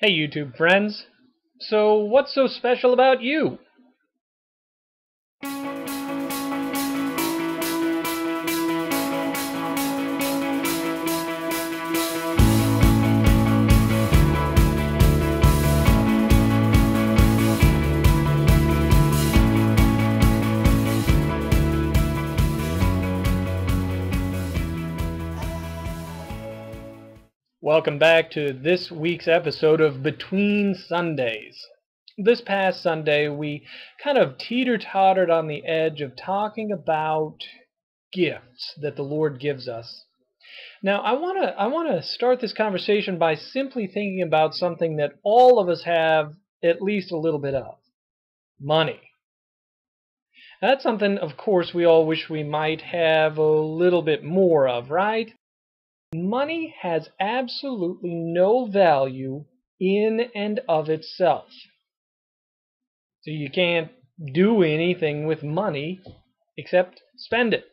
Hey YouTube friends, so what's so special about you? Welcome back to this week's episode of Between Sundays. This past Sunday we kind of teeter-tottered on the edge of talking about gifts that the Lord gives us. Now I want to start this conversation by simply thinking about something that all of us have at least a little bit of: money. That's something, of course, we all wish we might have a little bit more of, right? Money has absolutely no value in and of itself. So you can't do anything with money except spend it.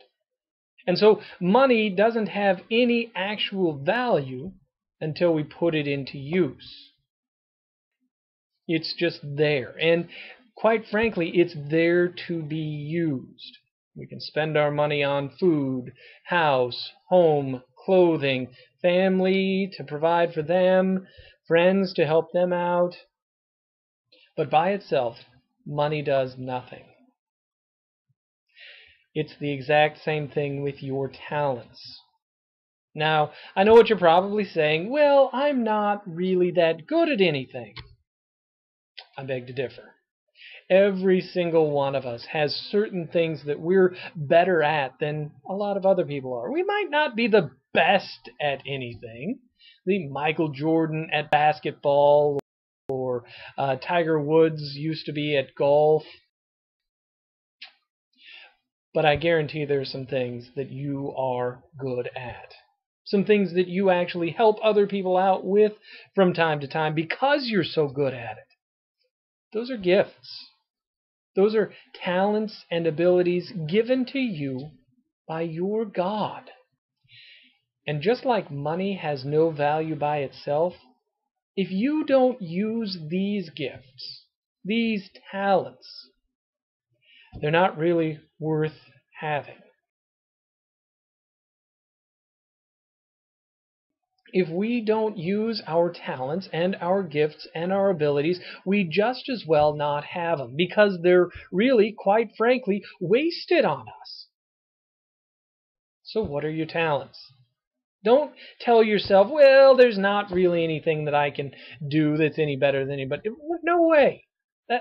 And so money doesn't have any actual value until we put it into use. It's just there. And quite frankly, it's there to be used. We can spend our money on food, house, home, clothing, family to provide for them, friends to help them out. But by itself, money does nothing. It's the exact same thing with your talents. Now, I know what you're probably saying. Well, I'm not really that good at anything. I beg to differ. Every single one of us has certain things that we're better at than a lot of other people are. We might not be the best at anything. The Michael Jordan at basketball or Tiger Woods used to be at golf. But I guarantee there's some things that you are good at. Some things that you actually help other people out with from time to time because you're so good at it. Those are gifts. Those are talents and abilities given to you by your God. And just like money has no value by itself, if you don't use these gifts, these talents, they're not really worth having. If we don't use our talents and our gifts and our abilities, we just as well not have them, because they're really, quite frankly, wasted on us. So what are your talents? Don't tell yourself, well, there's not really anything that I can do that's any better than anybody. No way.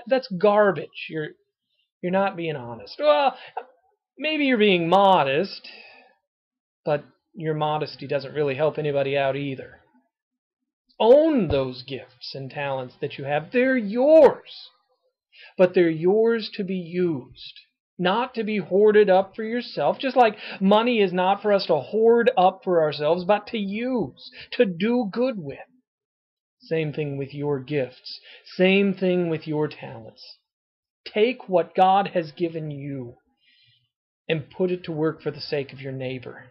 That's garbage. You're not being honest. Well, maybe you're being modest, but your modesty doesn't really help anybody out either. Own those gifts and talents that you have. They're yours. But they're yours to be used, not to be hoarded up for yourself. Just like money is not for us to hoard up for ourselves, but to use, to do good with. Same thing with your gifts. Same thing with your talents. Take what God has given you and put it to work for the sake of your neighbor.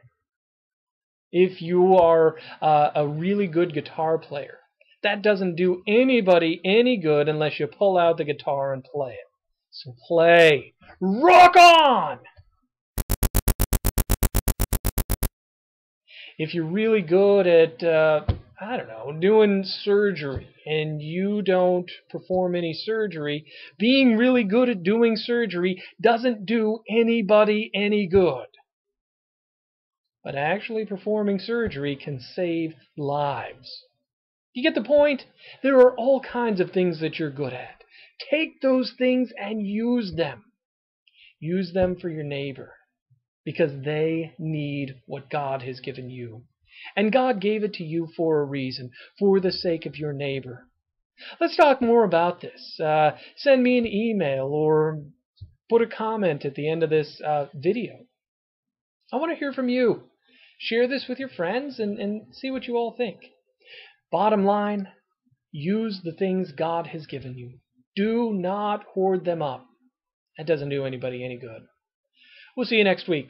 If you are a really good guitar player, that doesn't do anybody any good unless you pull out the guitar and play it. So play. Rock on! If you're really good at, doing surgery, and you don't perform any surgery, being really good at doing surgery doesn't do anybody any good. But actually performing surgery can save lives. You get the point? There are all kinds of things that you're good at. Take those things and use them. Use them for your neighbor, because they need what God has given you. And God gave it to you for a reason, for the sake of your neighbor. Let's talk more about this. Send me an email or put a comment at the end of this video. I want to hear from you. Share this with your friends and see what you all think. Bottom line, use the things God has given you. Do not hoard them up. That doesn't do anybody any good. We'll see you next week.